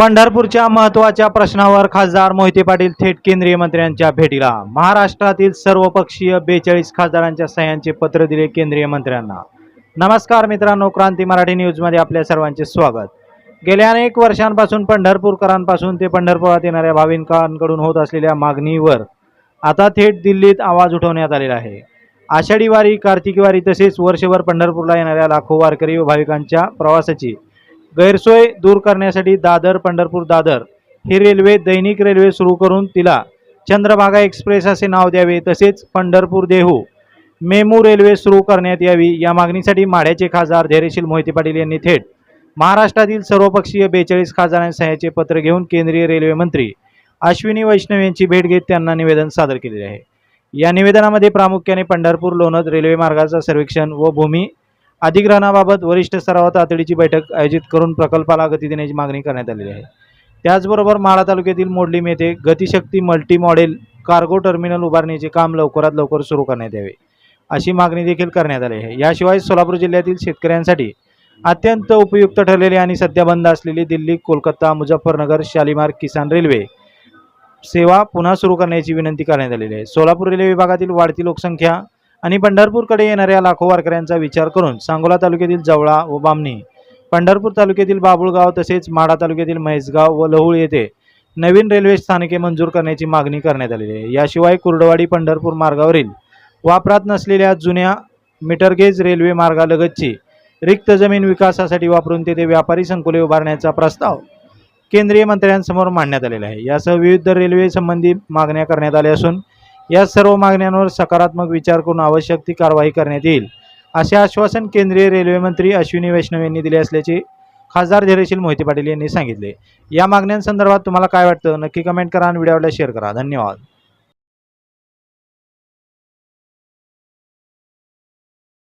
पंढरपूरच्या महत्त्वाच्या प्रश्नावर खासदार मोहिते पाटील थेट केंद्रीय मंत्र्यांच्या भेटीला। महाराष्ट्रातील सर्वपक्षीय 42 खासदारांच्या सह्यांचे पत्र दिले केंद्रीय मंत्र्यांना। नमस्कार मित्रांनो, क्रांती मराठी न्यूजमध्ये आपल्या सर्वांचे स्वागत। गेल्या अनेक वर्षांपासून पंढरपूरकरांपासून ते पंढरपुरात येणाऱ्या भाविकांकडून होत असलेल्या मागणीवर आता थेट दिल्लीत आवाज उठवण्यात आलेला आहे। आषाढी वारी, कार्तिकी वारी तसेच वर्षभर पंढरपूरला येणाऱ्या लाखो वारकरी व भाविकांच्या प्रवासाची गैरसोय दूर करण्यासाठी दादर पंढरपूर दादर ही रेल्वे दैनिक रेल्वे सुरू करून तिला चंद्रभागा एक्सप्रेस असे नाव द्यावे, तसेच पंढरपूर देहू मेमू रेल्वे सुरू करण्यात यावी। या मागणीसाठी माढ्याचे खासदार धैर्यशील मोहिते पाटील यांनी थेट महाराष्ट्रातील सर्वपक्षीय 42 खासदारांच्या सह्याचे पत्र घेऊन केंद्रीय रेल्वे मंत्री अश्विनी वैष्णव यांची भेट घेत त्यांना निवेदन सादर केले आहे। या निवेदनामध्ये प्रामुख्याने पंढरपूर लोणंद रेल्वे मार्गाचा सर्वेक्षण व भूमी अधिग्रहणाबाबत वरिष्ठ स्तरावर तातडीची बैठक आयोजित करून प्रकल्पाला गती देण्याची मागणी करण्यात आलेली आहे। त्याचबरोबर माढा तालुक्यातील मोडलीम येथे गतिशक्ती मल्टी मॉडेल कार्गो टर्मिनल उभारण्याचे काम लवकरात लवकर सुरू करण्यात यावे अशी मागणी देखील करण्यात आली आहे। याशिवाय सोलापूर जिल्ह्यातील शेतकऱ्यांसाठी अत्यंत उपयुक्त ठरलेली आणि सध्या बंद असलेली दिल्ली कोलकाता मुझफ्फरनगर शालीमार किसान रेल्वे सेवा पुन्हा सुरू करण्याची विनंती करण्यात आलेली आहे। सोलापूर रेल्वे विभागातील वाढती लोकसंख्या आणि पंढरपूरकडे येणाऱ्या लाखो वारकऱ्यांचा विचार करून सांगोला तालुक्यातील जवळा व बामणी, पंढरपूर तालुक्यातील बाबुळगाव तसेच माढा तालुक्यातील म्हैसगाव व लहुळ येथे नवीन रेल्वे स्थानके मंजूर करण्याची मागणी करण्यात आलेली आहे। याशिवाय कुर्डवाडी पंढरपूर मार्गावरील वापरात नसलेल्या जुन्या मीटरगेज रेल्वे मार्गालगतची रिक्त जमीन विकासासाठी वापरून तेथे व्यापारी संकुले उभारण्याचा प्रस्ताव केंद्रीय मंत्र्यांसमोर मांडण्यात आलेला आहे। यासह विविध रेल्वे संबंधी मागण्या करण्यात आल्या असून या सर्व मागण्यांवर सकारात्मक विचार करून आवश्यक ती कारवाई करण्यात येईल असे आश्वासन केंद्रीय रेल्वे मंत्री अश्विनी वैष्णव यांनी दिले असल्याचे खासदार धैर्यशील मोहिते पाटील यांनी सांगितले। या मागण्यांसंदर्भात तुम्हाला काय वाटतं नक्की कमेंट करा आणि व्हिडिओला शेअर करा। धन्यवाद।